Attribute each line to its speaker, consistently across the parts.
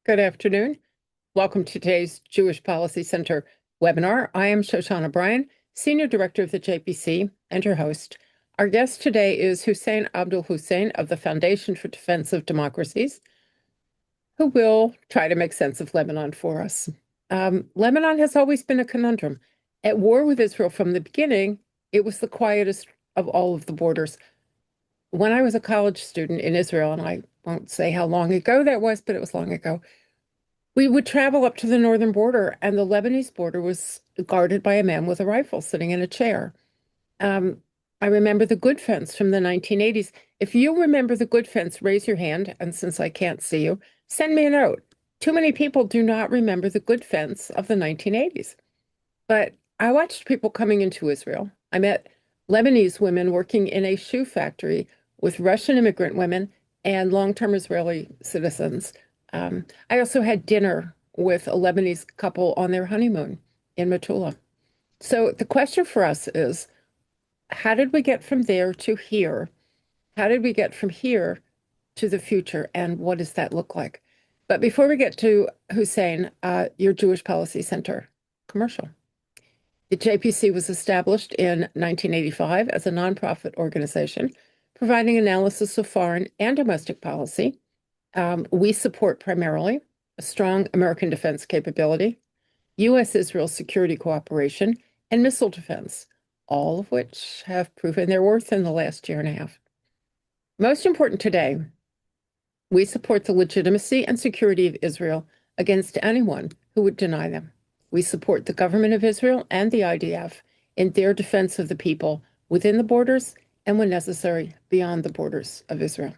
Speaker 1: Good afternoon. Welcome to today's Jewish Policy Center webinar. I am Shoshana Bryan, Senior Director of the JPC and your host. Our guest today is Hussein Abdul-Hussain of the Foundation for Defense of Democracies, who will try to make sense of Lebanon for us. Lebanon has always been a conundrum. At war with Israel from the beginning, it was the quietest of all of the borders. When I was a college student in Israel, and I won't say how long ago that was, but it was long ago, we would travel up to the northern border, and the Lebanese border was guarded by a man with a rifle sitting in a chair. I remember the Good Fence from the 1980s. If you remember the Good Fence, raise your hand, and since I can't see you, send me a note. Too many people do not remember the Good Fence of the 1980s. But I watched people coming into Israel. I met Lebanese women working in a shoe factory with Russian immigrant women and long-term Israeli citizens. I also had dinner with a Lebanese couple on their honeymoon in Metula. So the question for us is, how did we get from there to here? How did we get from here to the future? And what does that look like? But before we get to Hussein, your Jewish Policy Center commercial. The JPC was established in 1985 as a nonprofit organization, providing analysis of foreign and domestic policy. We support primarily a strong American defense capability, U.S.-Israel security cooperation, and missile defense, all of which have proven their worth in the last year and a half. Most important today, we support the legitimacy and security of Israel against anyone who would deny them. We support the government of Israel and the IDF in their defense of the people within the borders and, when necessary, beyond the borders of Israel.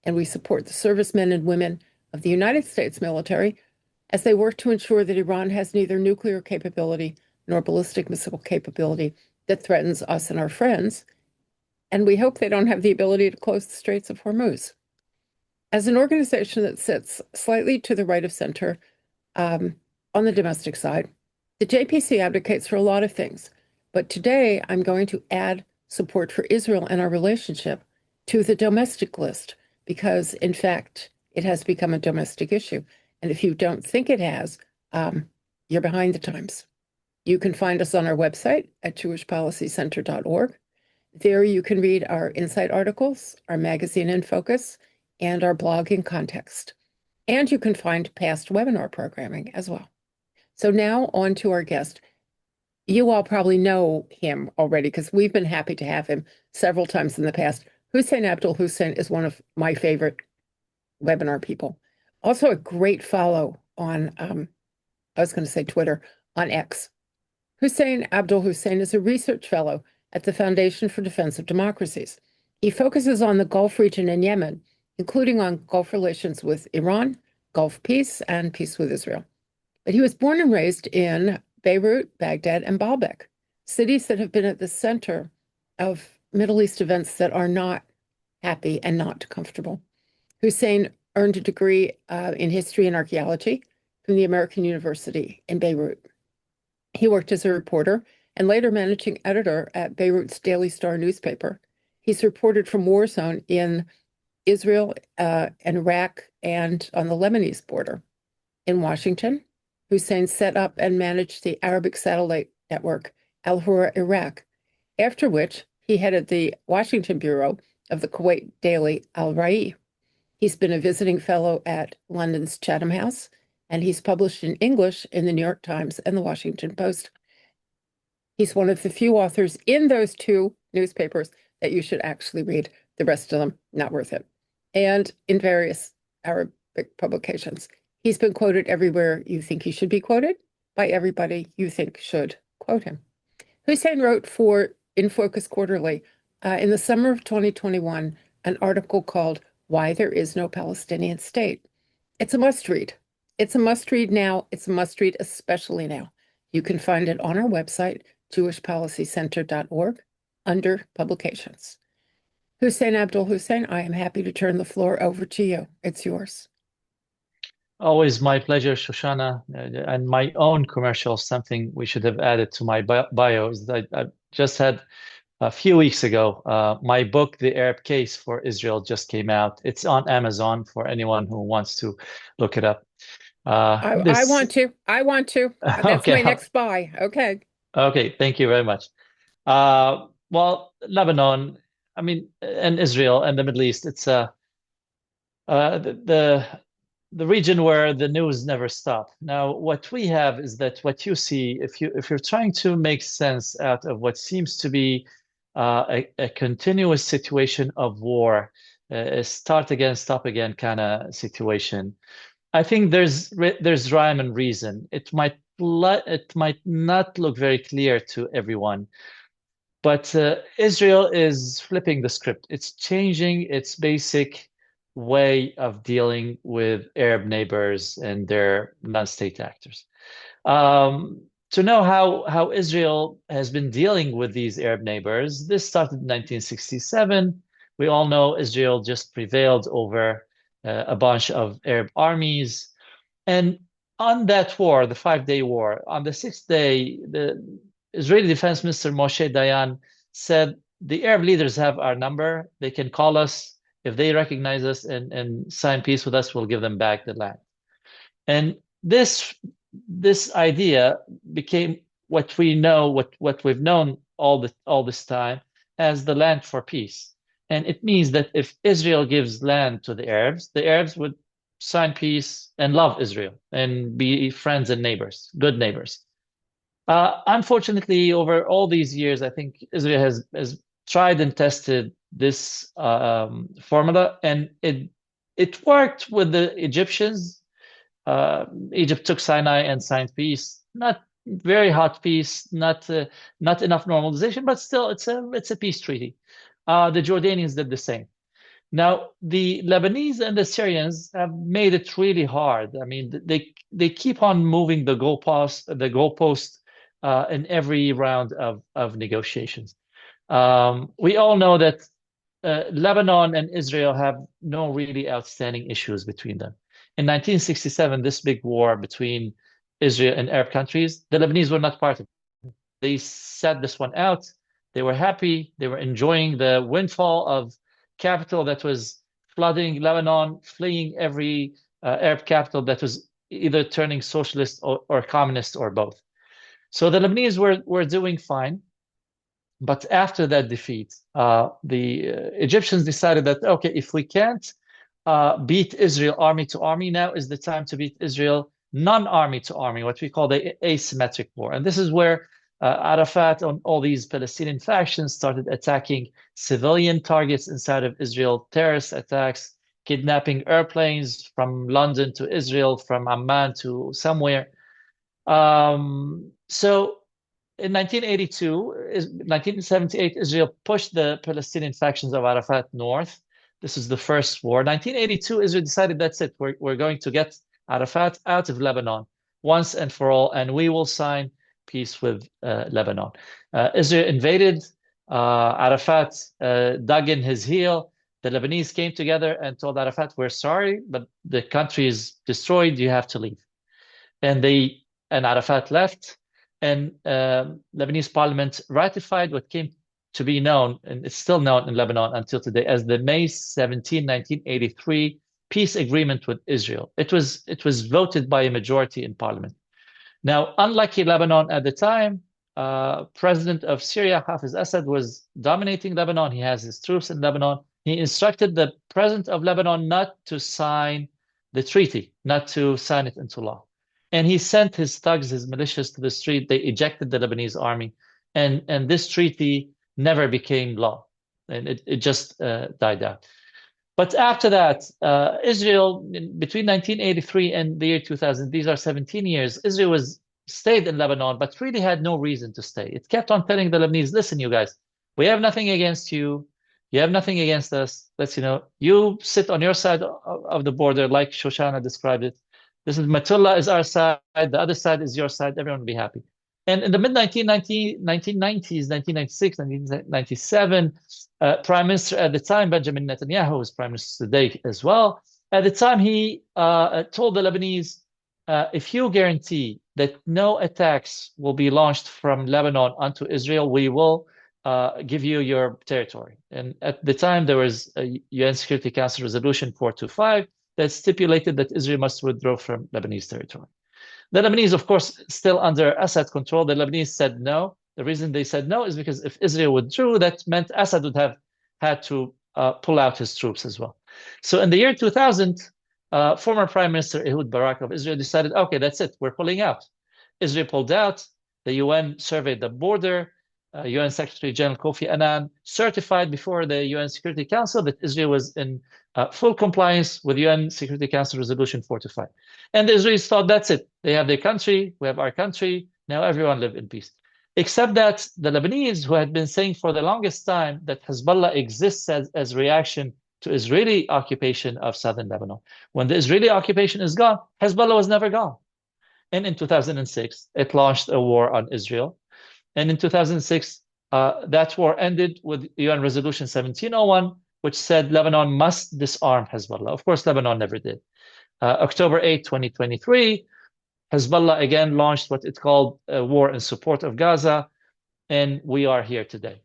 Speaker 1: And we support the servicemen and women of the United States military as they work to ensure that Iran has neither nuclear capability nor ballistic missile capability that threatens us and our friends. And we hope they don't have the ability to close the Straits of Hormuz. As an organization that sits slightly to the right of center on the domestic side, the JPC advocates for a lot of things. But today, I'm going to add support for Israel and our relationship to the domestic list, because, in fact, it has become a domestic issue. And if you don't think it has, you're behind the times. You can find us on our website at jewishpolicycenter.org. There you can read our insight articles, our magazine in focus, and our blog in context. And you can find past webinar programming as well. So now on to our guest. You all probably know him already because we've been happy to have him several times in the past. Hussein Abdul-Hussain is one of my favorite webinar people. Also a great follow on, I was going to say Twitter, on X. Hussein Abdul-Hussain is a research fellow at the Foundation for Defense of Democracies. He focuses on the Gulf region and Yemen, including on Gulf relations with Iran, Gulf peace, and peace with Israel. But he was born and raised in Beirut, Baghdad, and Baalbek, cities that have been at the center of Middle East events that are not happy and not comfortable. Hussein earned a degree in history and archaeology from the American University in Beirut. He worked as a reporter and later managing editor at Beirut's Daily Star newspaper. He's reported from war zone in Israel and Iraq and on the Lebanese border. In Washington, Hussein set up and managed the Arabic satellite network Al Hura Iraq, after which he headed the Washington bureau of the Kuwait daily Al Rai. He's been a visiting fellow at London's Chatham House, and he's published in English in the New York Times and the Washington Post. He's one of the few authors in those two newspapers that you should actually read. The rest of them, not worth it. And in various Arabic publications. He's been quoted everywhere you think he should be quoted by everybody you think should quote him. Hussein wrote for In Focus Quarterly in the summer of 2021 an article called Why There Is No Palestinian State. It's a must-read. It's a must-read now. It's a must-read especially now. You can find it on our website, jewishpolicycenter.org, under publications. Hussein Abdul-Hussain, I am happy to turn the floor over to you. It's yours.
Speaker 2: Always my pleasure, Shoshana. And my own commercial, something we should have added to my bio is that I just had a few weeks ago, my book, The Arab Case for Israel, just came out. It's on Amazon for anyone who wants to look it up.
Speaker 1: I
Speaker 2: This
Speaker 1: want to. I want to. That's
Speaker 2: okay,
Speaker 1: my next buy. Okay.
Speaker 2: okay. Thank you very much. Well, Lebanon, I mean, and Israel and the Middle East, it's the region where the news never stop. Now, what we have is that what you see, if you're trying to make sense out of what seems to be a continuous situation of war, a start again, stop again kind of situation, I think there's rhyme and reason. It might not look very clear to everyone, but Israel is flipping the script. It's changing its basic way of dealing with Arab neighbors and their non-state actors. To know how Israel has been dealing with these Arab neighbors, this started in 1967. We all know Israel just prevailed over a bunch of Arab armies. And on that war, the 5 Day War, on the sixth day, the Israeli Defense Minister Moshe Dayan said, the Arab leaders have our number. They can call us. If they recognize us and sign peace with us, we'll give them back the land. And this idea became what we know, what we've known all this time as the land for peace. And it means that if Israel gives land to the Arabs would sign peace and love Israel and be friends and neighbors, good neighbors. Unfortunately, over all these years, I think Israel has tried and tested this formula, and it worked with the Egyptians. Egypt took Sinai and signed peace. Not very hot peace, not enough normalization, but still, it's a peace treaty. The Jordanians did the same. Now, the Lebanese and the Syrians have made it really hard. I mean, they keep on moving the goalpost in every round of negotiations. We all know that Lebanon and Israel have no really outstanding issues between them. In 1967, this big war between Israel and Arab countries, the Lebanese were not part of it. They sat this one out. They were happy. They were enjoying the windfall of capital that was flooding Lebanon, fleeing every Arab capital that was either turning socialist or communist or both. So the Lebanese were doing fine. But after that defeat, the Egyptians decided that, okay, if we can't beat Israel army to army, now is the time to beat Israel non-army to army, what we call the asymmetric war. And this is where Arafat and all these Palestinian factions started attacking civilian targets inside of Israel, terrorist attacks, kidnapping airplanes from London to Israel, from Amman to somewhere. So in 1978, Israel pushed the Palestinian factions of Arafat north. This is the first war. 1982, Israel decided that's it. We're going to get Arafat out of Lebanon once and for all, and we will sign peace with Lebanon. Israel invaded. Arafat dug in his heel. The Lebanese came together and told Arafat, "We're sorry, but the country is destroyed. You have to leave." And Arafat left, and Lebanese parliament ratified what came to be known, and it's still known in Lebanon until today, as the May 17, 1983 peace agreement with Israel. It was voted by a majority in parliament. Now, unlike Lebanon at the time, president of Syria, Hafez Assad, was dominating Lebanon. He has his troops in Lebanon. He instructed the president of Lebanon not to sign the treaty, not to sign it into law. And he sent his thugs, his militias to the street. They ejected the Lebanese army. And this treaty never became law. And it just died out. But after that, Israel, between 1983 and the year 2000, these are 17 years, Israel stayed in Lebanon, but really had no reason to stay. It kept on telling the Lebanese, listen, you guys, we have nothing against you. You have nothing against us. You sit on your side of the border, like Shoshana described it. This is Matullah is our side. The other side is your side. Everyone will be happy. And in the mid-1990s, 1996, 1997, Prime Minister at the time, Benjamin Netanyahu, was Prime Minister today as well. At the time, he told the Lebanese, if you guarantee that no attacks will be launched from Lebanon onto Israel, we will give you your territory. And at the time, there was a UN Security Council Resolution 425 that stipulated that Israel must withdraw from Lebanese territory. The Lebanese, of course, still under Assad control. The Lebanese said no. The reason they said no is because if Israel withdrew, that meant Assad would have had to pull out his troops as well. So in the year 2000, former Prime Minister Ehud Barak of Israel decided, okay, that's it, we're pulling out. Israel pulled out. The UN surveyed the border. UN Secretary General Kofi Annan certified before the UN Security Council that Israel was in full compliance with UN Security Council Resolution 425. And the Israelis thought that's it. They have their country, we have our country, now everyone live in peace. Except that the Lebanese, who had been saying for the longest time that Hezbollah exists as reaction to Israeli occupation of southern Lebanon. When the Israeli occupation is gone, Hezbollah was never gone. And in 2006, it launched a war on Israel. And in 2006, that war ended with UN Resolution 1701, which said Lebanon must disarm Hezbollah. Of course, Lebanon never did. October 8, 2023, Hezbollah again launched what it called a war in support of Gaza, and we are here today.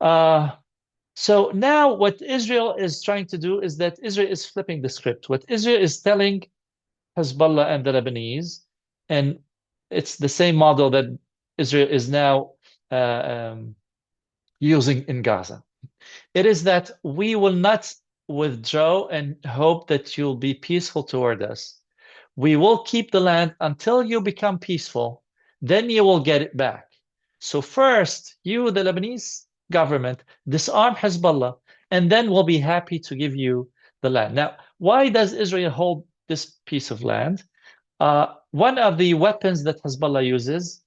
Speaker 2: So now what Israel is trying to do is that Israel is flipping the script. What Israel is telling Hezbollah and the Lebanese, and it's the same model that Israel is now using in Gaza. It is that we will not withdraw and hope that you'll be peaceful toward us. We will keep the land until you become peaceful. Then you will get it back. So first, you, the Lebanese government, disarm Hezbollah, and then we'll be happy to give you the land. Now, why does Israel hold this piece of land? One of the weapons that Hezbollah uses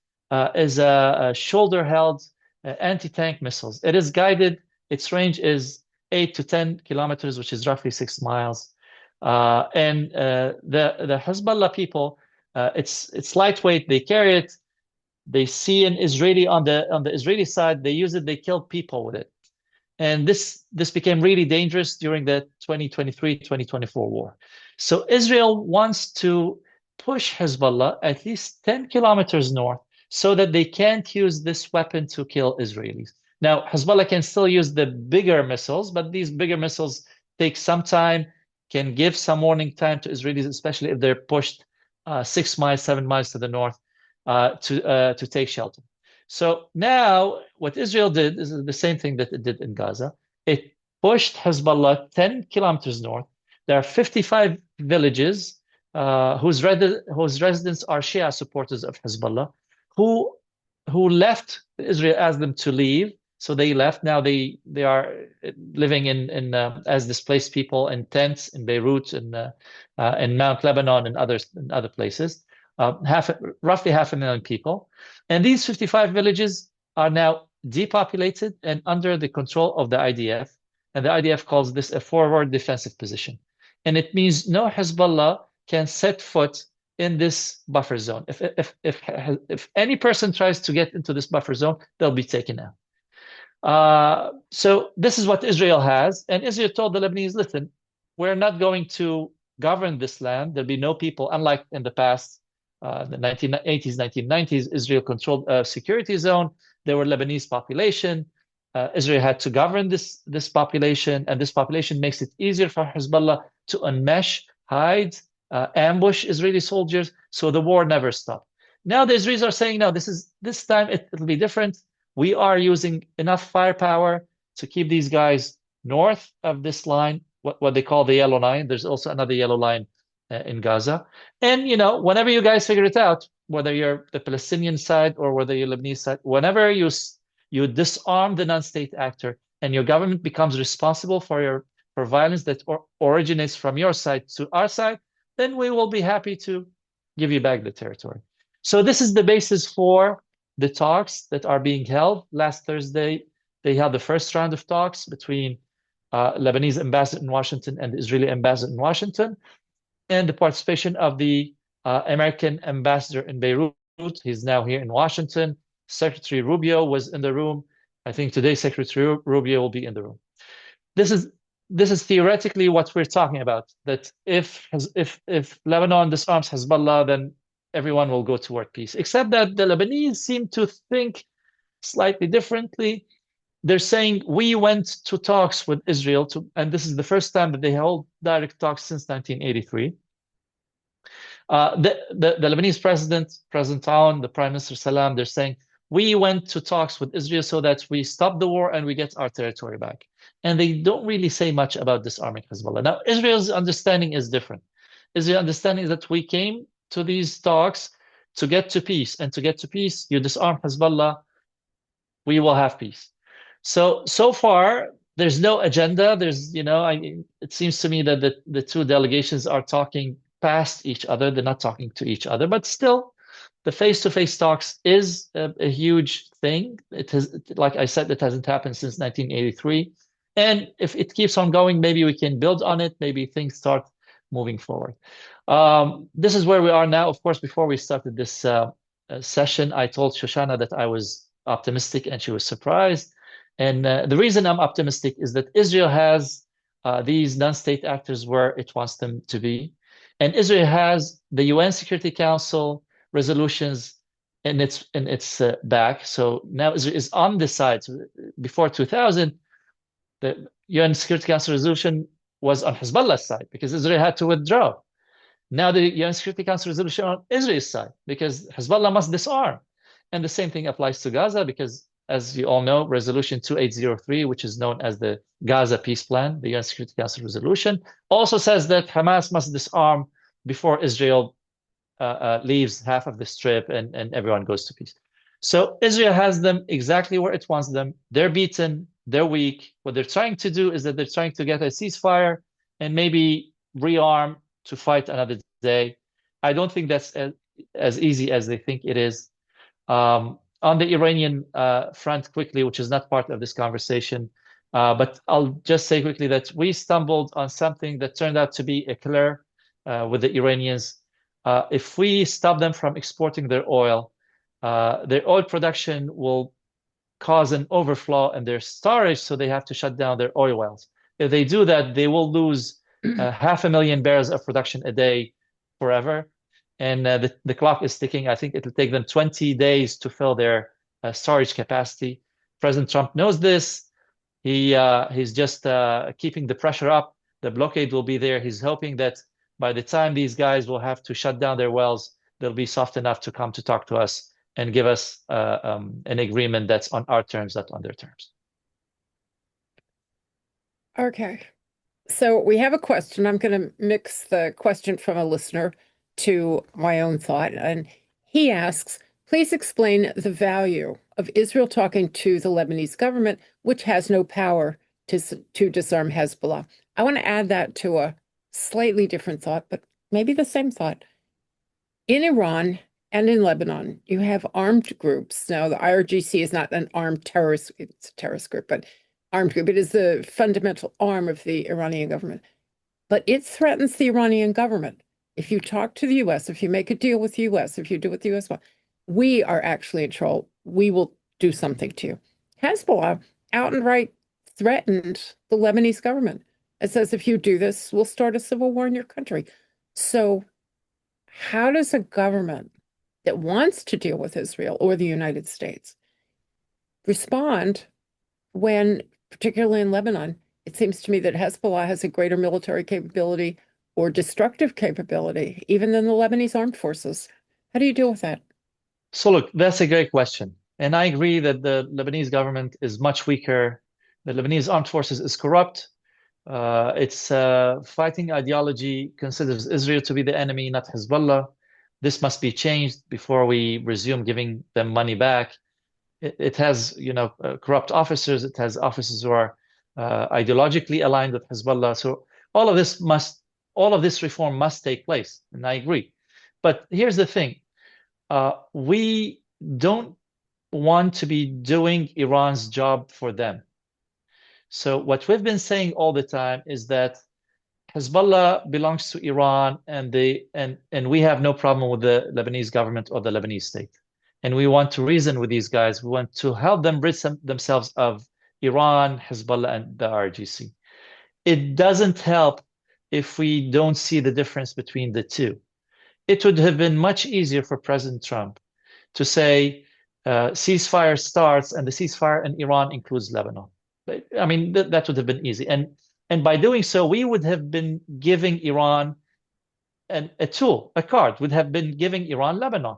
Speaker 2: is a shoulder-held anti-tank missiles. It is guided. Its range is 8 to 10 kilometers, which is roughly 6 miles. And the Hezbollah people, it's lightweight. They carry it. They see an Israeli on the Israeli side. They use it. They kill people with it. And this became really dangerous during the 2023-2024 war. So Israel wants to push Hezbollah at least 10 kilometers north so that they can't use this weapon to kill Israelis. Now, Hezbollah can still use the bigger missiles, but these bigger missiles take some time, can give some warning time to Israelis, especially if they're pushed 6 miles, 7 miles to the north to take shelter. So now what Israel did is the same thing that it did in Gaza. It pushed Hezbollah 10 kilometers north. There are 55 villages whose residents are Shia supporters of Hezbollah, who left. Israel asked them to leave, so they left. Now they are living in as displaced people in tents in Beirut and in Mount Lebanon and other places. Roughly 500,000 people, and these 55 villages are now depopulated and under the control of the IDF. And the IDF calls this a forward defensive position, and it means no Hezbollah can set foot in this buffer zone. If any person tries to get into this buffer zone, they'll be taken out. So this is what Israel has, and Israel told the Lebanese, listen, we're not going to govern this land. There'll be no people, unlike in the past, the 1980s, 1990s, Israel controlled a security zone. There were Lebanese population. Israel had to govern this population, and this population makes it easier for Hezbollah to unmesh, hide, ambush Israeli soldiers, so the war never stopped. Now the Israelis are saying, no, this time it'll be different. We are using enough firepower to keep these guys north of this line, what they call the yellow line. There's also another yellow line in Gaza. And, whenever you guys figure it out, whether you're the Palestinian side or whether you're Lebanese side, whenever you disarm the non-state actor and your government becomes responsible for violence that originates from your side to our side, then we will be happy to give you back the territory. So this is the basis for the talks that are being held. Last Thursday, they held the first round of talks between Lebanese ambassador in Washington and the Israeli ambassador in Washington, and the participation of the American ambassador in Beirut. He's now here in Washington. Secretary Rubio was in the room. I think today Secretary Rubio will be in the room. This is theoretically what we're talking about, that if Lebanon disarms Hezbollah, then everyone will go toward peace, except that the Lebanese seem to think slightly differently. they're saying we went to talks with Israel and this is the first time that they hold direct talks since 1983. The Lebanese president, President Aoun, the Prime Minister Salam, they're saying we went to talks with Israel so that we stop the war and we get our territory back. And they don't really say much about disarming Hezbollah. Now, Israel's understanding is different. Israel's understanding is that we came to these talks to get to peace, and to get to peace, you disarm Hezbollah, we will have peace. So far, there's no agenda. It seems to me that the two delegations are talking past each other. They're not talking to each other, but still, the face-to-face talks is a huge thing. It has, like I said, it hasn't happened since 1983. And if it keeps on going, maybe we can build on it. Maybe things start moving forward. This is where we are now. Of course, before we started this session, I told Shoshana that I was optimistic, and she was surprised. And the reason I'm optimistic is that Israel has these non-state actors where it wants them to be. And Israel has the UN Security Council resolutions in its back. So now Israel is on this side. So before 2000, the UN Security Council resolution was on Hezbollah's side because Israel had to withdraw. Now the UN Security Council resolution on Israel's side because Hezbollah must disarm. And the same thing applies to Gaza because, as you all know, Resolution 2803, which is known as the Gaza Peace Plan, the UN Security Council resolution, also says that Hamas must disarm before Israel leaves half of the strip and everyone goes to peace. So Israel has them exactly where it wants them. They're beaten. They're weak. What they're trying to do is that they're trying to get a ceasefire and maybe rearm to fight another day. I don't think that's as easy as they think it is. On the Iranian front, quickly, which is not part of this conversation, but I'll just say quickly that we stumbled on something that turned out to be a killer with the Iranians. If we stop them from exporting their oil production will cause an overflow in their storage, so they have to shut down their oil wells. If they do that, they will lose 500,000 barrels of production a day forever. And the clock is ticking. I think it'll take them 20 days to fill their storage capacity. President Trump knows this. He's just keeping the pressure up. The blockade will be there. He's hoping that by the time these guys will have to shut down their wells, they'll be soft enough to come to talk to us and give us an agreement that's on our terms, not on their terms.
Speaker 1: Okay. So we have a question. I'm going to mix the question from a listener to my own thought. And he asks, please explain the value of Israel talking to the Lebanese government, which has no power to disarm Hezbollah. I want to add that to a slightly different thought, but maybe the same thought. In Iran and in Lebanon, you have armed groups. Now, the IRGC is not an armed terrorist, it's a terrorist group, but armed group. It is the fundamental arm of the Iranian government. But it threatens the Iranian government. If you talk to the U.S., if you make a deal with the U.S., if you do what the U.S. wants, we are actually in trouble. We will do something to you. Hezbollah out and right threatened the Lebanese government. It says, if you do this, we'll start a civil war in your country. So how does a government that wants to deal with Israel or the United States respond when, particularly in Lebanon, it seems to me that Hezbollah has a greater military capability or destructive capability, even than the Lebanese armed forces? How do you deal with that?
Speaker 2: So look, that's a great question. And I agree that the Lebanese government is much weaker. The Lebanese armed forces is corrupt. Its fighting ideology considers Israel to be the enemy, not Hezbollah. This must be changed before we resume giving them money back. It has, corrupt officers. It has officers who are ideologically aligned with Hezbollah. So all of this reform must take place, and I agree. But here's the thing. We don't want to be doing Iran's job for them. So what we've been saying all the time is that Hezbollah belongs to Iran, and we have no problem with the Lebanese government or the Lebanese state. And we want to reason with these guys. We want to help them rid themselves of Iran, Hezbollah, and the RGC. It doesn't help if we don't see the difference between the two. It would have been much easier for President Trump to say, ceasefire starts, and the ceasefire in Iran includes Lebanon. I mean, that would have been easy. And by doing so, we would have been giving Iran a tool, a card, would have been giving Iran Lebanon.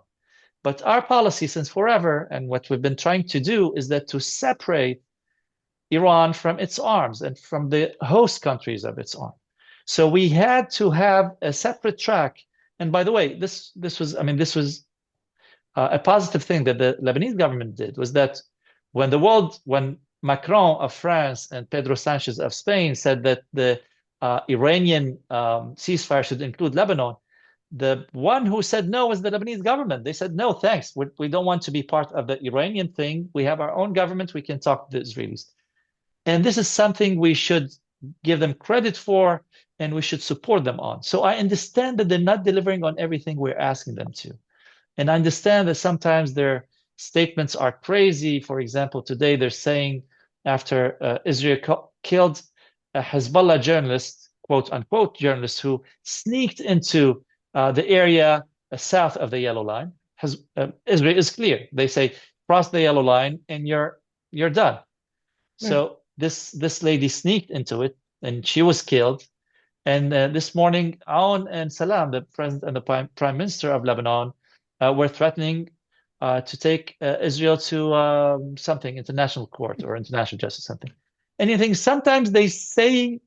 Speaker 2: But our policy since forever, and what we've been trying to do, is that to separate Iran from its arms and from the host countries of its arms. So we had to have a separate track. And by the way, this was, I mean, this was a positive thing that the Lebanese government did, was that when Macron of France and Pedro Sanchez of Spain said that the Iranian ceasefire should include Lebanon, the one who said no was the Lebanese government. They said, no, thanks. We don't want to be part of the Iranian thing. We have our own government. We can talk to the Israelis. And this is something we should give them credit for, and we should support them on. So I understand that they're not delivering on everything we're asking them to. And I understand that sometimes their statements are crazy. For example, today they're saying after Israel killed a Hezbollah journalist, quote unquote journalist, who sneaked into the area south of the yellow line. Israel is clear. They say, cross the yellow line and you're done.
Speaker 1: Right.
Speaker 2: So this lady sneaked into it and she was killed. And this morning, Aoun and Salam, the president and the prime minister of Lebanon, were threatening to take Israel to something, international court or international justice, something. Anything. Sometimes they say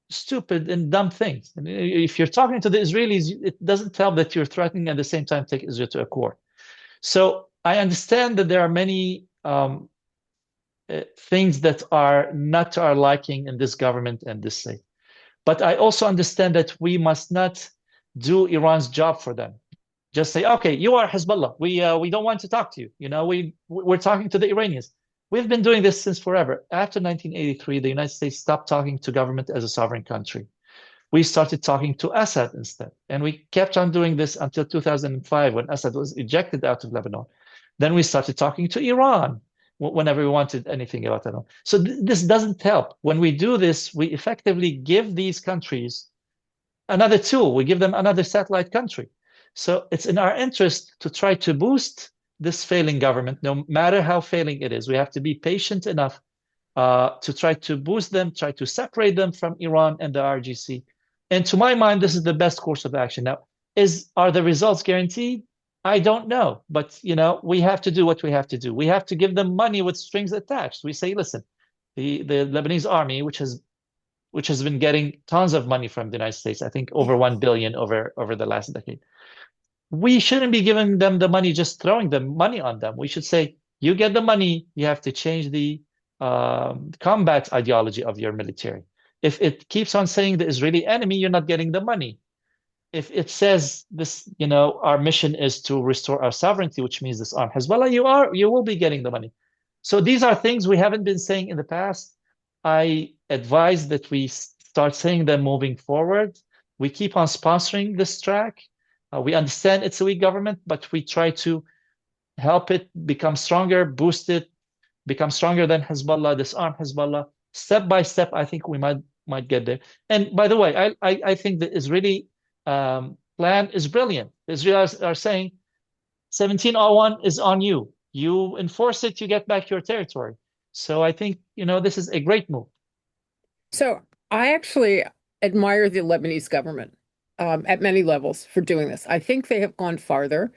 Speaker 2: stupid and dumb things. And if you're talking to the Israelis, it doesn't help that you're threatening at the same time take Israel to a court. So I understand that there are many things that are not to our liking in this government and this state. But I also understand that we must not do Iran's job for them. Just say, okay, you are Hezbollah. We don't want to talk to you. You know, we're talking to the Iranians. We've been doing this since forever. After 1983, the United States stopped talking to government as a sovereign country. We started talking to Assad instead. And we kept on doing this until 2005 when Assad was ejected out of Lebanon. Then we started talking to Iran whenever we wanted anything about Iran. So this doesn't help. When we do this, we effectively give these countries another tool. We give them another satellite country. So it's in our interest to try to boost this failing government, no matter how failing it is. We have to be patient enough to try to boost them, try to separate them from Iran and the RGC. And to my mind, this is the best course of action. Now, are the results guaranteed? I don't know, but we have to do what we have to do. We have to give them money with strings attached. We say, listen, the Lebanese army, which has been getting tons of money from the United States, I think over 1 billion over the last decade. We shouldn't be giving them the money, just throwing the money on them. We should say, you get the money, you have to change the combat ideology of your military. If it keeps on saying the Israeli enemy, you're not getting the money. If it says this, our mission is to restore our sovereignty, which means disarm Hezbollah, you will be getting the money. So these are things we haven't been saying in the past. I advise that we start saying them moving forward. We keep on sponsoring this track. We understand it's a weak government, but we try to help it become stronger, boost it, become stronger than Hezbollah, disarm Hezbollah. Step by step, I think we might get there. And by the way, I think the Israeli plan is brilliant. The Israelis are saying 1701 is on you. You enforce it, you get back your territory. So I think, this is a great move.
Speaker 1: So I actually admire the Lebanese government at many levels for doing this. I think they have gone farther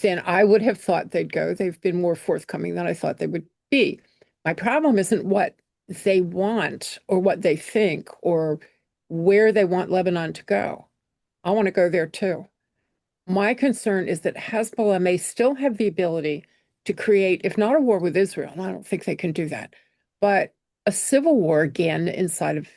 Speaker 1: than I would have thought they'd go. They've been more forthcoming than I thought they would be. My problem isn't what they want or what they think or where they want Lebanon to go. I want to go there too. My concern is that Hezbollah may still have the ability to create, if not a war with Israel, and I don't think they can do that, but a civil war again inside of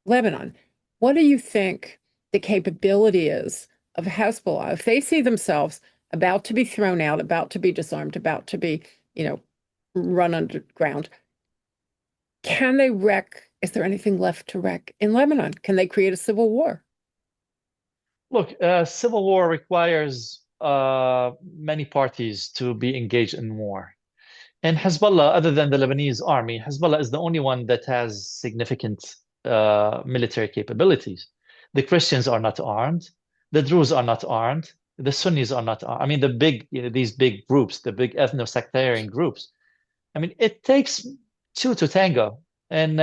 Speaker 1: Lebanon. What do you think the capability is of Hezbollah if they see themselves about to be thrown out, about to be disarmed, about to be, run underground? Can they wreck? Is there anything left to wreck in Lebanon? Can they create a civil war?
Speaker 2: Look, civil war requires many parties to be engaged in war. And Hezbollah, other than the Lebanese army, Hezbollah is the only one that has significant military capabilities. The Christians are not armed. The Druze are not armed. The Sunnis are not. I mean, the big, these big groups, the big ethno-sectarian groups. I mean, it takes two to tango. And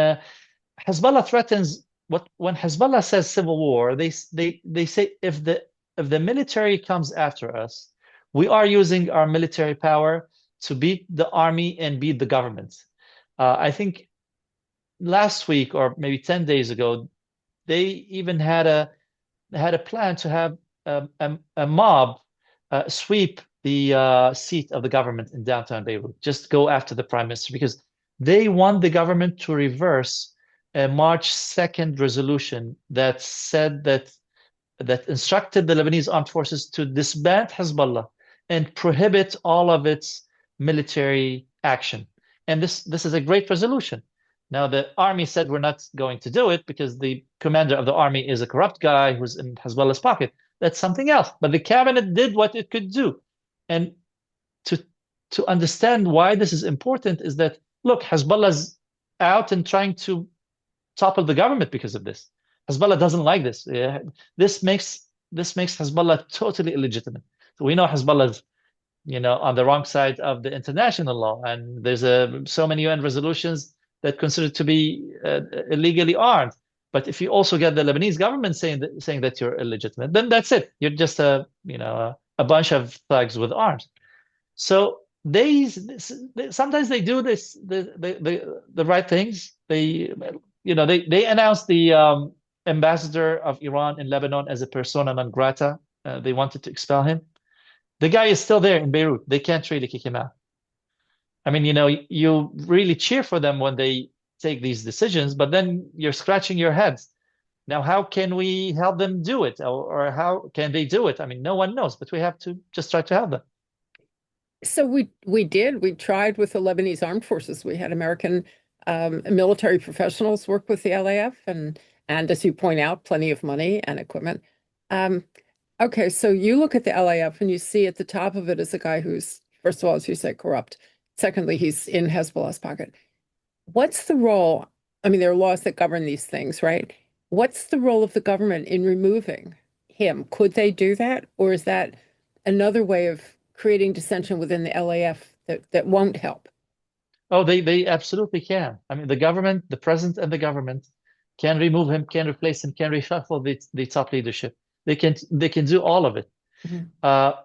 Speaker 2: Hezbollah threatens what when Hezbollah says civil war, they say if the military comes after us, we are using our military power to beat the army and beat the government. I think last week or maybe 10 days ago, they even had a plan to have a mob sweep the seat of the government in downtown Beirut, just go after the prime minister because they want the government to reverse a March 2nd resolution that said that instructed the Lebanese armed forces to disband Hezbollah and prohibit all of its military action. And this is a great resolution. Now, the army said we're not going to do it because the commander of the army is a corrupt guy who's in Hezbollah's pocket. That's something else. But the cabinet did what it could do. And to understand why this is important is that, look, Hezbollah's out and trying to topple the government because of this. Hezbollah doesn't like this. This makes Hezbollah totally illegitimate. So we know Hezbollah's on the wrong side of the international law, and there's so many UN resolutions that consider to be illegally armed. But if you also get the Lebanese government saying that you're illegitimate, then that's it. You're just a bunch of thugs with arms. So sometimes they do the right things. They announced the ambassador of Iran in Lebanon as a persona non grata. They wanted to expel him. The guy is still there in Beirut. They can't really kick him out. I mean, you really cheer for them when they take these decisions, but then you're scratching your heads. Now, how can we help them do it? Or how can they do it? I mean, no one knows, but we have to just try to help them.
Speaker 1: So we tried with the Lebanese armed forces. We had American military professionals work with the LAF and as you point out, plenty of money and equipment. Okay, so you look at the LAF and you see at the top of it is a guy who's, first of all, as you say, corrupt. Secondly, he's in Hezbollah's pocket. What's the role? I mean, there are laws that govern these things, right? What's the role of the government in removing him? Could they do that? Or is that another way of creating dissension within the LAF that won't help?
Speaker 2: Oh, they absolutely can. I mean, the president and the government can remove him, can replace him, can reshuffle the top leadership. They can do all of it. Mm-hmm.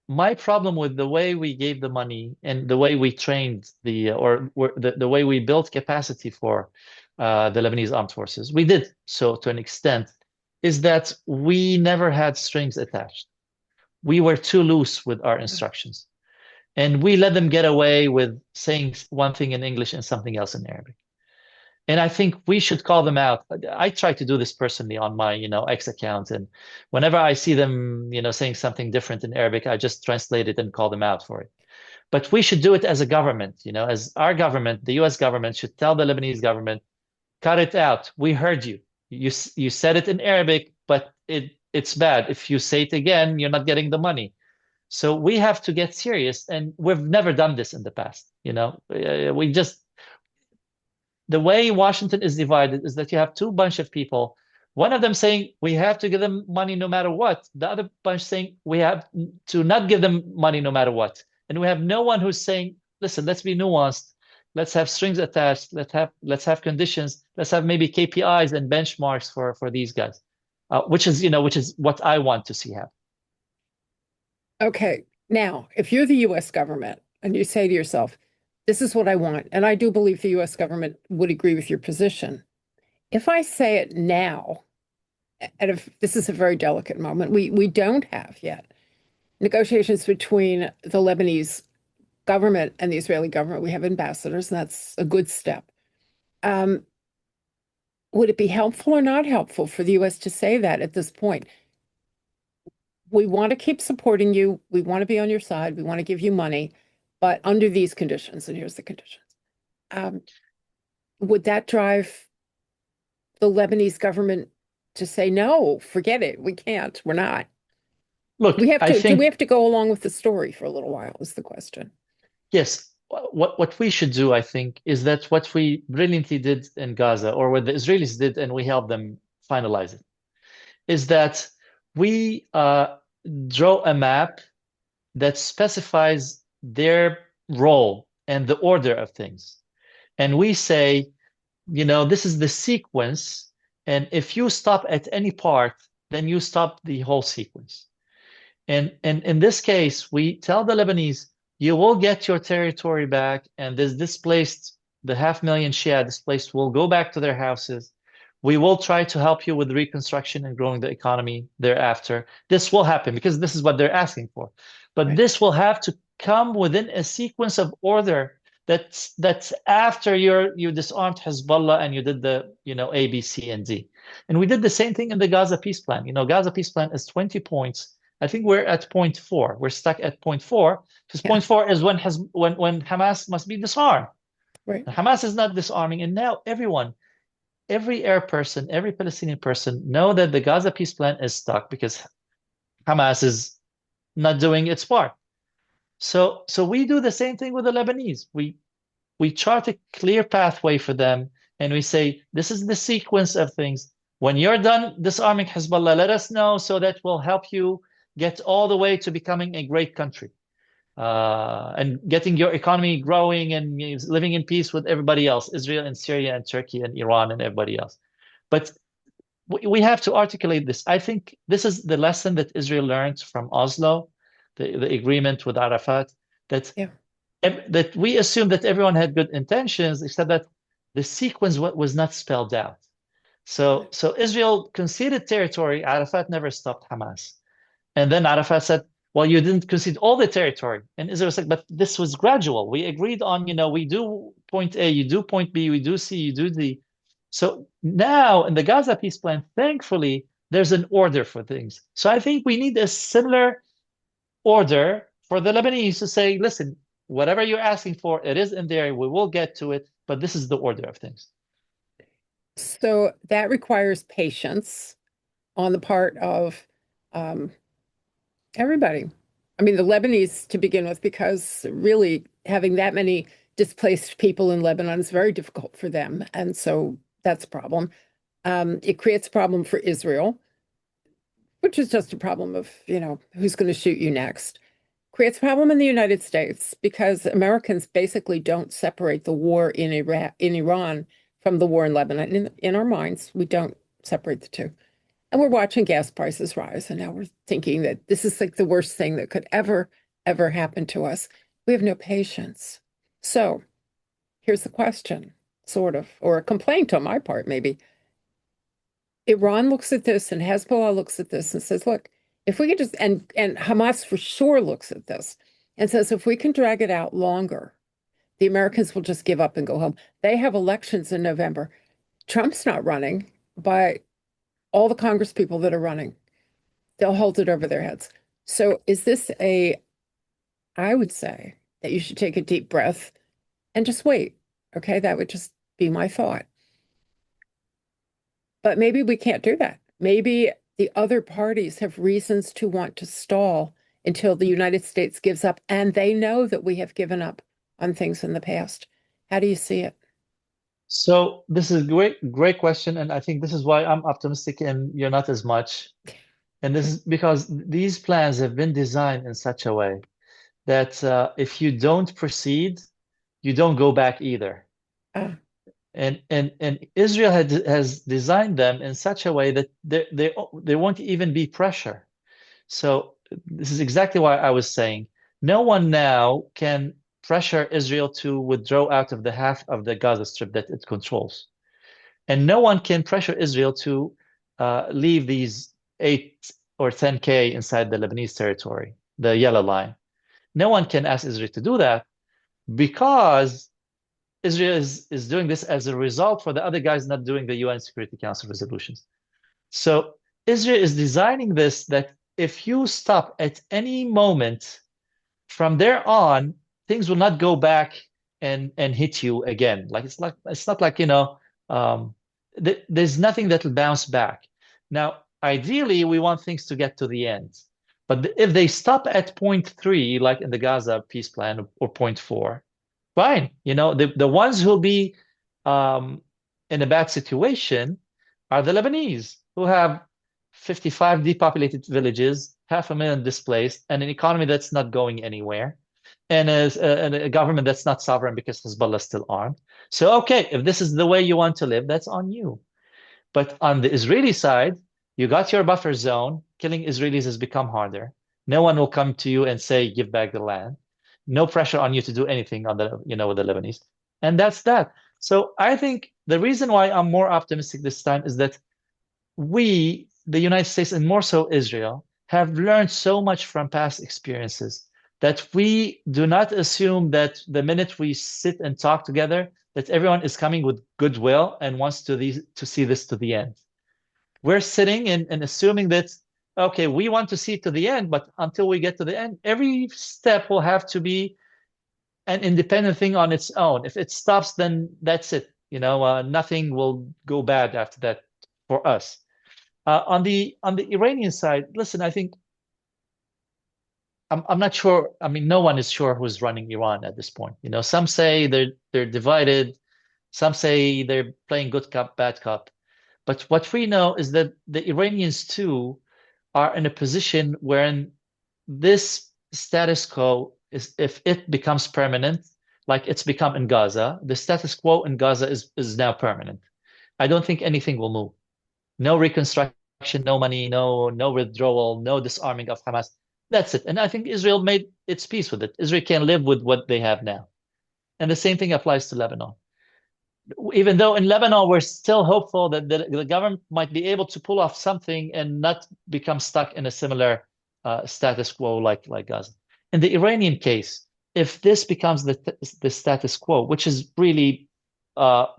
Speaker 2: My problem with the way we gave the money and the way we trained the way we built capacity for the Lebanese armed forces, we did so to an extent, is that we never had strings attached. We were too loose with our instructions. And we let them get away with saying one thing in English and something else in Arabic. And I think we should call them out. I try to do this personally on my, X account. And whenever I see them, saying something different in Arabic, I just translate it and call them out for it. But we should do it as a government, as our government, the US government should tell the Lebanese government, cut it out. We heard you. You said it in Arabic, but it's bad. If you say it again, you're not getting the money. So we have to get serious. And we've never done this in the past. The way Washington is divided is that you have two bunch of people, one of them saying we have to give them money no matter what, the other bunch saying we have to not give them money no matter what. And we have no one who's saying, listen, let's be nuanced. Let's have strings attached. Let's have conditions. Let's have maybe KPIs and benchmarks for these guys, which is what I want to see happen.
Speaker 1: Okay. Now, if you're the US government and you say to yourself, this is what I want. And I do believe the US government would agree with your position. If I say it now, and if this is a very delicate moment, we don't have yet negotiations between the Lebanese government and the Israeli government. We have ambassadors, and that's a good step. Would it be helpful or not helpful for the US to say that at this point? We want to keep supporting you. We want to be on your side. We want to give you money. But under these conditions, and here's the conditions, would that drive the Lebanese government to say, no, forget it, we can't, we're not?
Speaker 2: Look,
Speaker 1: do we have to go along with the story for a little while is the question.
Speaker 2: Yes. What we should do, I think, is that what we brilliantly did in Gaza, or what the Israelis did, and we helped them finalize it, is that we draw a map that specifies their role and the order of things. And we say, this is the sequence. And if you stop at any part, then you stop the whole sequence. And in this case, we tell the Lebanese, you will get your territory back, and this displaced, the 500,000 Shia displaced will go back to their houses. We will try to help you with reconstruction and growing the economy thereafter. This will happen because this is what they're asking for. But
Speaker 1: Right.
Speaker 2: this will have to come within a sequence of order that's after you disarmed Hezbollah and you did the A, B, C, and D. And we did the same thing in the Gaza peace plan. Gaza peace plan is 20 points. I think we're at point 4. We're stuck at point 4 because
Speaker 1: Yeah.
Speaker 2: point 4 is when Hamas must be disarmed.
Speaker 1: Right.
Speaker 2: Hamas is not disarming, and now every Arab person, every Palestinian person know that the Gaza peace plan is stuck because Hamas is not doing its part. So we do the same thing with the Lebanese. We chart a clear pathway for them, and we say this is the sequence of things. When you're done disarming Hezbollah, let us know so that we'll help you get all the way to becoming a great country and getting your economy growing and living in peace with everybody else, Israel and Syria and Turkey and Iran and everybody else. But we have to articulate this. I think this is the lesson that Israel learned from Oslo, the agreement with Arafat, that
Speaker 1: Yeah.
Speaker 2: that we assumed that everyone had good intentions, except that the sequence was not spelled out. So Israel conceded territory. Arafat never stopped Hamas. And then Arafat said, well, you didn't concede all the territory. And Israel said, but this was gradual. We agreed on, we do point A, you do point B, we do C, you do D. So now in the Gaza peace plan, thankfully, there's an order for things. So I think we need a similar order for the Lebanese to say, listen, whatever you're asking for, it is in there. We will get to it, but this is the order of things.
Speaker 1: So that requires patience on the part of um, everybody. I mean, the Lebanese to begin with, because really having that many displaced people in Lebanon is very difficult for them. And so that's a problem. It creates a problem for Israel, which is just a problem of, who's going to shoot you next. Creates a problem in the United States because Americans basically don't separate the war in Iran from the war in Lebanon. In our minds, we don't separate the two. And we're watching gas prices rise, and now we're thinking that this is like the worst thing that could ever, ever happen to us. We have no patience. So here's the question, sort of, or a complaint on my part, maybe. Iran looks at this and Hezbollah looks at this and says, look, if we could just, and Hamas for sure looks at this and says, if we can drag it out longer, the Americans will just give up and go home. They have elections in November. Trump's not running, but all the Congress people that are running, they'll hold it over their heads. So is this I would say that you should take a deep breath and just wait. Okay, that would just be my thought. But maybe we can't do that. Maybe the other parties have reasons to want to stall until the United States gives up, and they know that we have given up on things in the past. How do you see it?
Speaker 2: So this is a great question, and I think this is why I'm optimistic and you're not as much. And this is because these plans have been designed in such a way that if you don't proceed, you don't go back either.
Speaker 1: Uh,
Speaker 2: And Israel has designed them in such a way that there won't even be pressure. So this is exactly why I was saying no one now can pressure Israel to withdraw out of the half of the Gaza Strip that it controls. And no one can pressure Israel to leave these 8 or 10K inside the Lebanese territory, the yellow line. No one can ask Israel to do that because Israel is doing this as a result for the other guys not doing the UN Security Council resolutions. So Israel is designing this that if you stop at any moment from there on, things will not go back and hit you again. Like it's not like there's nothing that will bounce back. Now, ideally, we want things to get to the end, but if they stop at point 3, like in the Gaza peace plan, or point 4, fine. The ones who'll be in a bad situation are the Lebanese who have 55 depopulated villages, 500,000 displaced, and an economy that's not going anywhere, and a government that's not sovereign because Hezbollah is still armed. So, okay, if this is the way you want to live, that's on you. But on the Israeli side, you got your buffer zone. Killing Israelis has become harder. No one will come to you and say, give back the land. No pressure on you to do anything on with the Lebanese. And that's that. So I think the reason why I'm more optimistic this time is that we, the United States, and more so Israel, have learned so much from past experiences that we do not assume that the minute we sit and talk together, that everyone is coming with goodwill and wants to see this to the end. We're sitting and assuming that, okay, we want to see it to the end, but until we get to the end, every step will have to be an independent thing on its own. If it stops, then that's it. Nothing will go bad after that for us. On the Iranian side, listen, I think I'm not sure. I mean, no one is sure who's running Iran at this point. Some say they're divided, some say they're playing good cop, bad cop. But what we know is that the Iranians too are in a position wherein this status quo is, if it becomes permanent, like it's become in Gaza, the status quo in Gaza is now permanent. I don't think anything will move. No reconstruction, no money, no withdrawal, no disarming of Hamas. That's it. And I think Israel made its peace with it. Israel can live with what they have now. And the same thing applies to Lebanon. Even though in Lebanon we're still hopeful that the government might be able to pull off something and not become stuck in a similar status quo like Gaza. In the Iranian case, if this becomes the status quo, which is really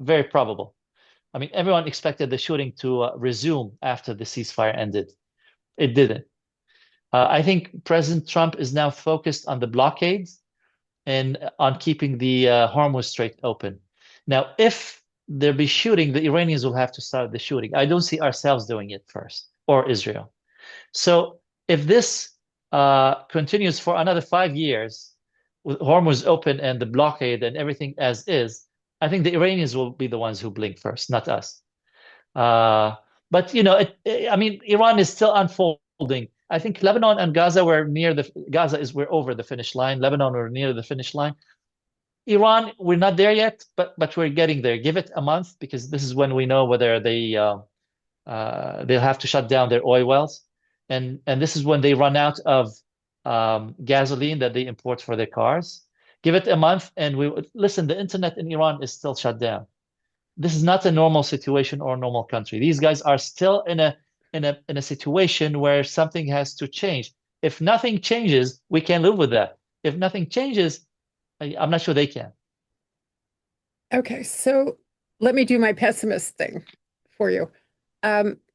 Speaker 2: very probable. I mean, everyone expected the shooting to resume after the ceasefire ended. It didn't. I think President Trump is now focused on the blockades and on keeping the Hormuz Strait open. Now, if there be shooting, the Iranians will have to start the shooting. I don't see ourselves doing it first, or Israel. So if this continues for another 5 years, with Hormuz open and the blockade and everything as is, I think the Iranians will be the ones who blink first, not us. But I mean, Iran is still unfolding. I think Lebanon and Gaza we're over the finish line. Lebanon, we're near the finish line. Iran, we're not there yet, but we're getting there. Give it a month because this is when we know whether they'll have to shut down their oil wells, and this is when they run out of gasoline that they import for their cars. Give it a month, and listen. The internet in Iran is still shut down. This is not a normal situation or a normal country. These guys are still in a situation where something has to change. If nothing changes, we can live with that. If nothing changes, I'm not sure they can.
Speaker 1: Okay, so let me do my pessimist thing for you.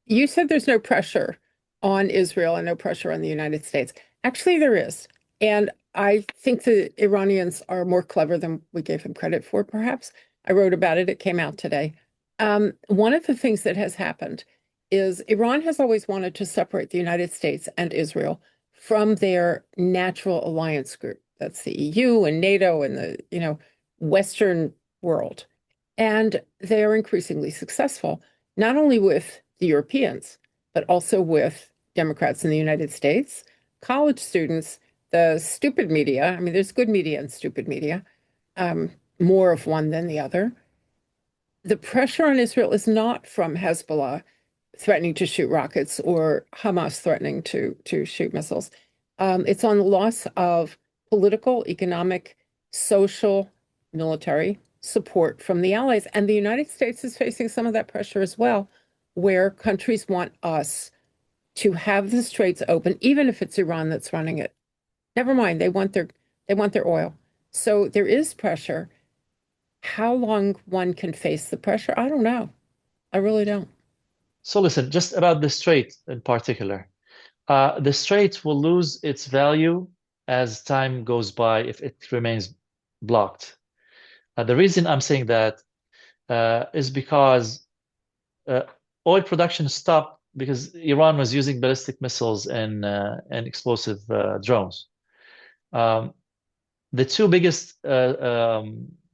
Speaker 1: You said there's no pressure on Israel and no pressure on the United States. Actually, there is. And I think the Iranians are more clever than we gave them credit for, perhaps. I wrote about it. It came out today. One of the things that has happened is Iran has always wanted to separate the United States and Israel from their natural alliance group. That's the EU and NATO and the, Western world. And they are increasingly successful, not only with the Europeans, but also with Democrats in the United States, college students, the stupid media. I mean, there's good media and stupid media, more of one than the other. The pressure on Israel is not from Hezbollah threatening to shoot rockets or Hamas threatening to shoot missiles. It's on the loss of political, economic, social, military support from the allies. And the United States is facing some of that pressure as well, where countries want us to have the straits open, even if it's Iran that's running it. Never mind, they want their oil. So there is pressure. How long one can face the pressure, I don't know. I really don't.
Speaker 2: So listen, just about the strait in particular. The strait will lose its value as time goes by if it remains blocked. The reason I'm saying that is because oil production stopped because Iran was using ballistic missiles and explosive drones. The two biggest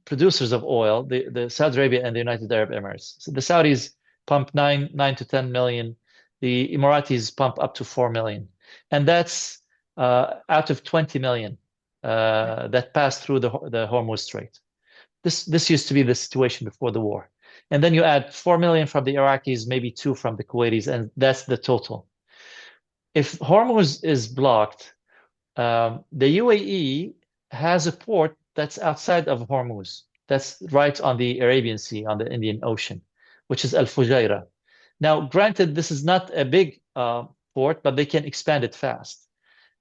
Speaker 2: producers of oil, the Saudi Arabia and the United Arab Emirates. So the Saudis pump 9 to 10 million the Emiratis pump up to 4 million. And that's out of 20 million that pass through the Hormuz Strait. This used to be the situation before the war. And then you add 4 million from the Iraqis, maybe 2 from the Kuwaitis, and that's the total. If Hormuz is blocked, the UAE has a port that's outside of Hormuz. That's right on the Arabian Sea, on the Indian Ocean, which is Al Fujairah. Now, granted, this is not a big port, but they can expand it fast.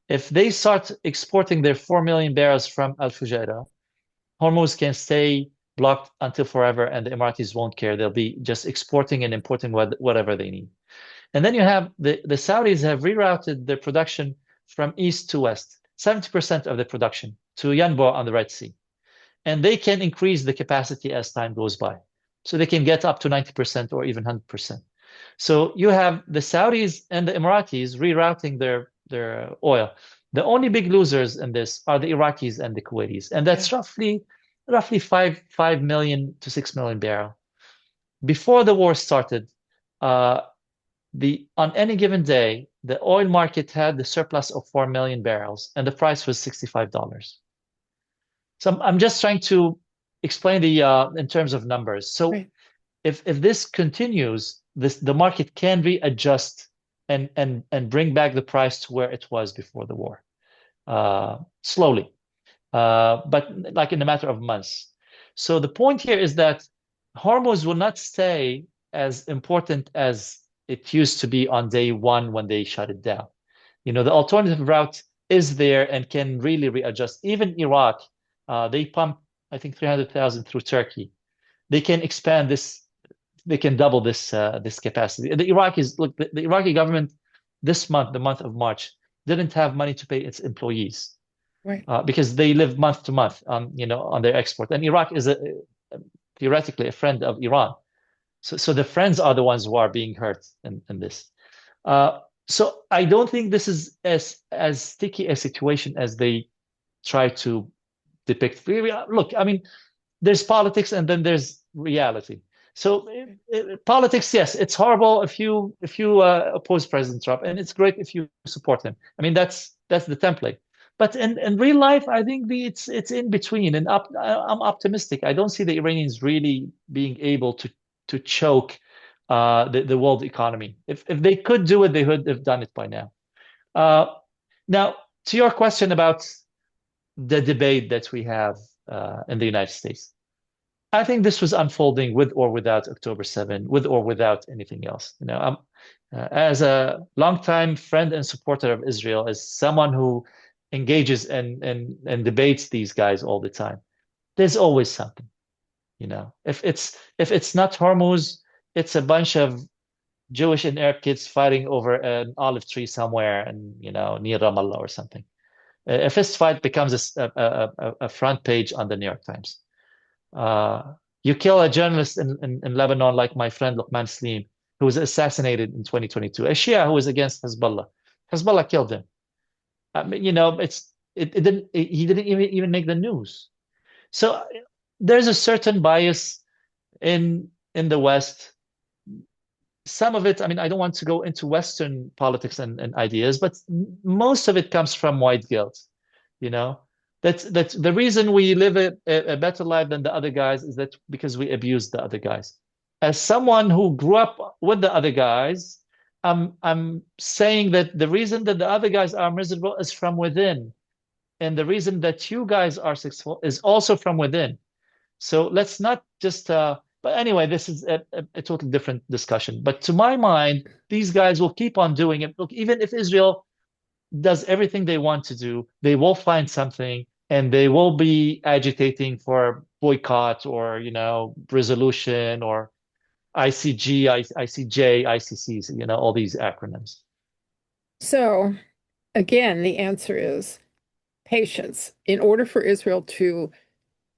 Speaker 2: If they start exporting their 4 million barrels from Al Fujairah, Hormuz can stay blocked until forever, and the Emiratis won't care. They'll be just exporting and importing whatever they need. And then you have the Saudis have rerouted their production from east to west, 70% of the production to Yanbu on the Red Sea. And they can increase the capacity as time goes by. So they can get up to 90% or even 100%. So you have the Saudis and the Emiratis rerouting their oil. The only big losers in this are the Iraqis and the Kuwaitis. And that's roughly 5 million to 6 million barrel. Before the war started, on any given day, the oil market had the surplus of 4 million barrels, and the price was $65. So I'm just trying to explain in terms of numbers. So
Speaker 1: Right.
Speaker 2: if this continues, the market can readjust and bring back the price to where it was before the war, slowly, but like in a matter of months. So the point here is that Hormuz will not stay as important as it used to be on day one when they shut it down. The alternative route is there and can really readjust. Even Iraq, they pump, I think, 300,000 through Turkey. They can expand this. They can double this capacity. The Iraqis, look, the Iraqi government this month, the month of March, didn't have money to pay its employees,
Speaker 1: Right.
Speaker 2: because they live month to month on their export. And Iraq is theoretically a friend of Iran. So the friends are the ones who are being hurt in this. So I don't think this is as sticky a situation as they try to depict. Look, I mean, there's politics and then there's reality. So politics, yes, it's horrible if you oppose President Trump, and it's great if you support him. I mean, that's the template. But in real life, I think it's in between, and I'm optimistic. I don't see the Iranians really being able to choke the world economy. If they could do it, they would have done it by now. Now, to your question about the debate that we have in the United States, I think this was unfolding with or without October 7, with or without anything else. As a longtime friend and supporter of Israel, as someone who engages and debates these guys all the time, there's always something. If it's not Hormuz, it's a bunch of Jewish and Arab kids fighting over an olive tree somewhere and near Ramallah or something. A fist fight becomes a front page on the New York Times. You kill a journalist in Lebanon, like my friend Luqman Slim, who was assassinated in 2022, a Shia who was against Hezbollah. Hezbollah killed him. I mean, he didn't even make the news. So there's a certain bias in the West. Some of it, I mean, I don't want to go into Western politics and ideas, but most of it comes from white guilt. That's the reason we live a better life than the other guys is that because we abused the other guys. As someone who grew up with the other guys, I'm saying that the reason that the other guys are miserable is from within, and the reason that you guys are successful is also from within. So let's not just. But anyway, this is a totally different discussion. But to my mind, these guys will keep on doing it. Look, even if Israel does everything they want to do, they will find something, and they will be agitating for boycott or resolution or ICG, ICJ, ICCs, all these acronyms.
Speaker 1: So again, the answer is patience in order for Israel to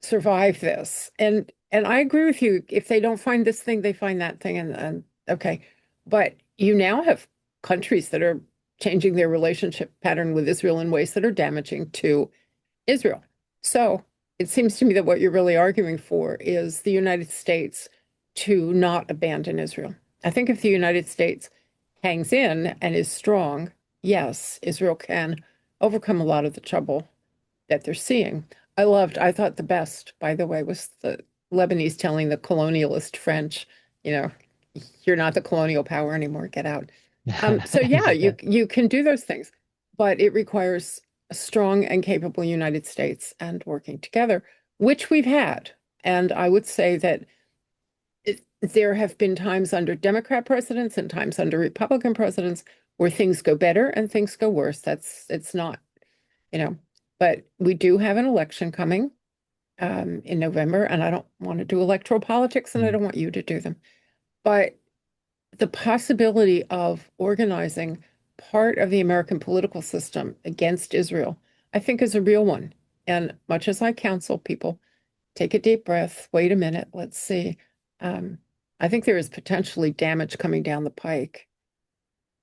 Speaker 1: survive this. And I agree with you. If they don't find this thing, they find that thing, and okay. But you now have countries that are changing their relationship pattern with Israel in ways that are damaging to Israel. So it seems to me that what you're really arguing for is the United States to not abandon Israel. I think if the United States hangs in and is strong, yes, Israel can overcome a lot of the trouble that they're seeing. I thought the best, by the way, was the Lebanese telling the colonialist French, you know, you're not the colonial power anymore, get out. So yeah,
Speaker 2: Yeah.
Speaker 1: you can do those things, but it requires a strong and capable United States and working together, which we've had. And I would say that there have been times under Democrat presidents and times under Republican presidents where things go better and things go worse. It's not, you know, but we do have an election coming in November, and I don't want to do electoral politics, and I
Speaker 2: Mm.
Speaker 1: don't want you to do them. But the possibility of organizing part of the American political system against Israel, I think, is a real one. And much as I counsel people, take a deep breath, wait a minute, let's see. Um, I think there is potentially damage coming down the pike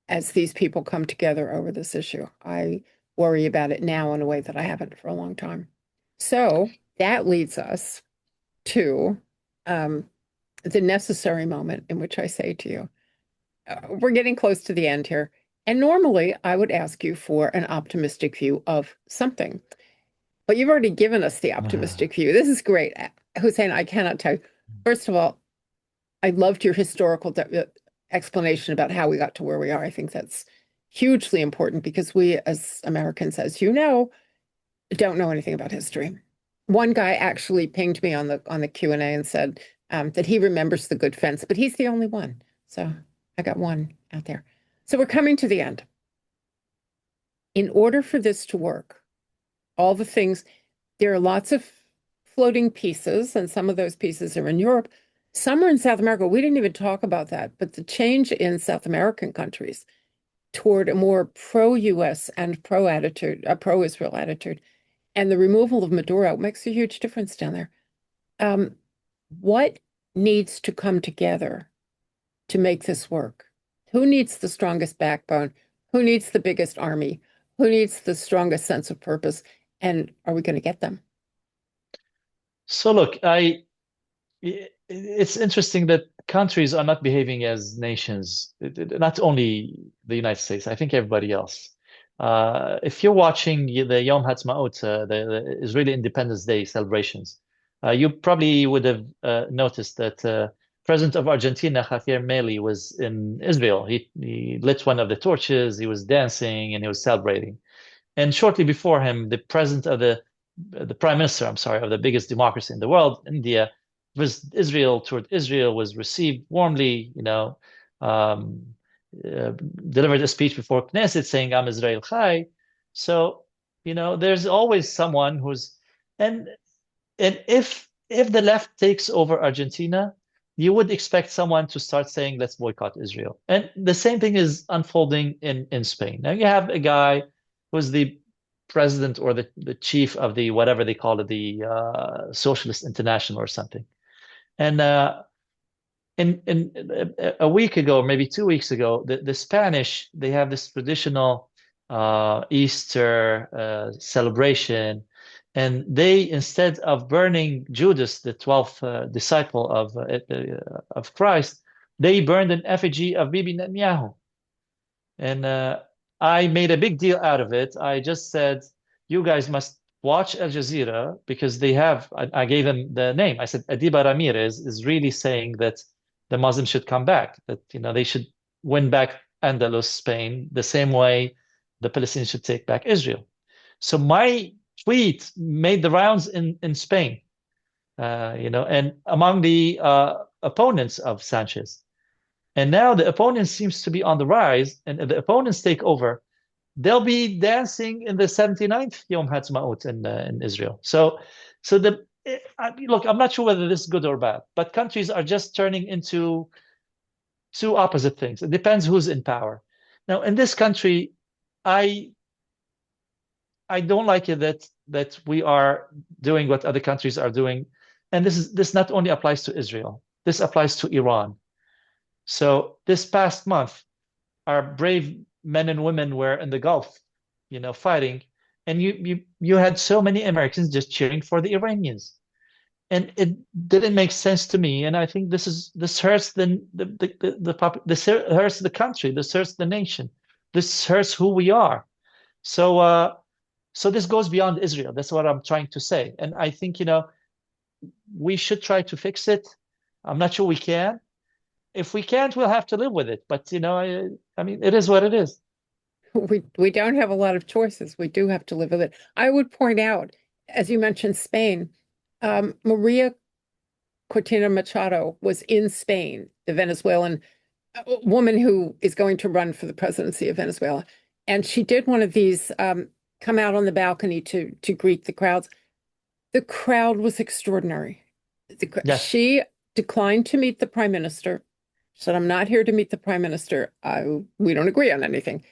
Speaker 1: as these people come together over this issue. I worry about it now in a way that I haven't for a long time. So that leads us to um, the necessary moment in which I say to you, we're getting close to the end here. And normally I would ask you for an optimistic view of something, but you've already given us the optimistic view. This is great. Hussein, I cannot tell you. First of all, I loved your historical explanation about how we got to where we are. I think that's hugely important because we as Americans, as you know, don't know anything about history. One guy actually pinged me on the Q&A and said that he remembers the good fence, but he's the only one. So I got one out there. So we're coming to the end. In order for this to work, all the things, there are lots of floating pieces, and some of those pieces are in Europe. Some are in South America. We didn't even talk about that, but the change in South American countries toward a more pro-US and pro-Israel attitude, and the removal of Maduro makes a huge difference down there. Um, what needs to come together to make this work? Who needs the strongest backbone? Who needs the biggest army? Who needs the strongest sense of purpose? And are we going to get them?
Speaker 2: So look, it's interesting that countries are not behaving as nations, not only the United States, I think everybody else. If you're watching the Yom Ha'atzmaut, the Israeli Independence Day celebrations, you probably would have noticed that President of Argentina, Javier Milei, was in Israel. He lit one of the torches, he was dancing, and he was celebrating. And shortly before him, the prime minister, I'm sorry, of the biggest democracy in the world, India, toured Israel, was received warmly, um, uh, delivered a speech before Knesset saying, I'm Israel Chai. So, there's always someone and if the left takes over Argentina, you would expect someone to start saying, let's boycott Israel. And the same thing is unfolding in Spain. Now you have a guy who's the president or the chief of the whatever they call it, the Socialist International or something. And in a week ago, maybe 2 weeks ago, the Spanish, they have this traditional Easter celebration, and they, instead of burning Judas, the 12th disciple of Christ, they burned an effigy of Bibi Netanyahu. And I made a big deal out of it. I just said, you guys must watch Al Jazeera because I gave them the name. I said, Adiba Ramirez is really saying that the Muslims should come back, that, they should win back Andalus, Spain, the same way the Palestinians should take back Israel. So my tweet made the rounds in Spain, and among the opponents of Sanchez. And now the opponent seems to be on the rise, and if the opponents take over, they'll be dancing in the 79th Yom Ha'atzmaut in Israel. So look, I'm not sure whether this is good or bad, but countries are just turning into two opposite things. It depends who's in power. Now, in this country, I I don't like it that we are doing what other countries are doing, and this not only applies to Israel. This applies to Iran. So this past month, our brave men and women were in the Gulf, fighting, and you had so many Americans just cheering for the Iranians. and it didn't make sense to me. And I think this hurts this hurts the country, this hurts the nation, this hurts who we are. So so this goes beyond Israel. That's what I'm trying to say. And I think, we should try to fix it. I'm not sure we can. If we can't, we'll have to live with it. But I mean, it is what it is.
Speaker 1: We don't have a lot of choices. We do have to live with it. I would point out, as you mentioned, Spain, Maria Cortina Machado was in Spain, the Venezuelan woman who is going to run for the presidency of Venezuela. And she did one of these come out on the balcony to greet the crowds. The crowd was extraordinary.
Speaker 2: Yes.
Speaker 1: She declined to meet the prime minister. She said, I'm not here to meet the prime minister. We don't agree on anything.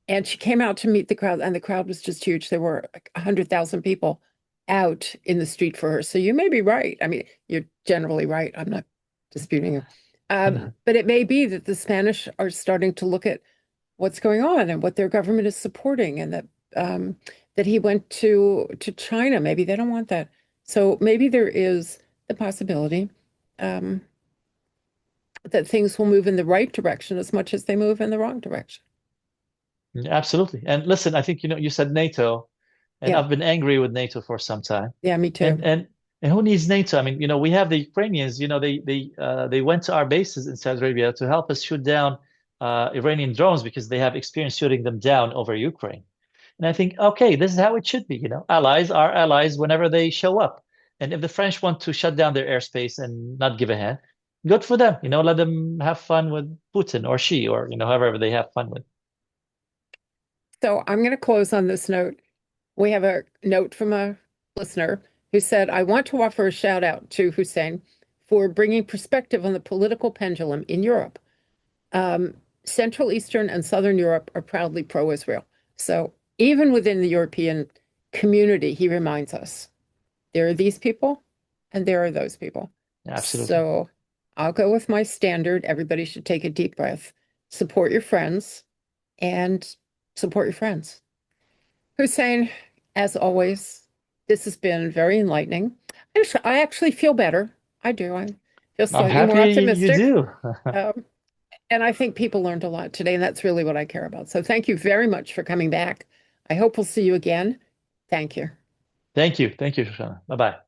Speaker 1: And she came out to meet the crowd, and the crowd was just huge. There were like 100,000 people out in the street for her. So you may be right. I mean, you're generally right. I'm not disputing you. But it may be that the Spanish are starting to look at what's going on and what their government is supporting, and that he went to China. Maybe they don't want that. So maybe there is the possibility um, that things will move in the right direction as much as they move in the wrong direction.
Speaker 2: Yeah, absolutely. And listen, I think you said NATO, and
Speaker 1: Yeah,
Speaker 2: I've been angry with NATO for some time.
Speaker 1: yeah, me
Speaker 2: And
Speaker 1: too.
Speaker 2: and and who needs NATO? I mean, we have the Ukrainians, they went to our bases in Saudi Arabia to help us shoot down Iranian drones because they have experience shooting them down over Ukraine. And I think, okay, this is how it should be, Allies are allies whenever they show up. And if the French want to shut down their airspace and not give a hand, good for them. Let them have fun with Putin or Xi or whoever they have fun with.
Speaker 1: So I'm going to close on this note. We have a note from a listener who said, I want to offer a shout out to Hussein for bringing perspective on the political pendulum in Europe. Um, Central, Eastern, and Southern Europe are proudly pro-Israel. So even within the European community, he reminds us there are these people and there are those people.
Speaker 2: Absolutely.
Speaker 1: So I'll go with my standard. Everybody should take a deep breath, support your friends, and support your friends. Hussein, as always, this has been very enlightening. I actually feel better. I do. I feel
Speaker 2: I'm
Speaker 1: slightly more
Speaker 2: happy you
Speaker 1: optimistic.
Speaker 2: do.
Speaker 1: Um, and I think people learned a lot today, and that's really what I care about. So thank you very much for coming back. I hope we'll see you again. Thank you.
Speaker 2: Thank you. Thank you, Shoshana. Bye-bye.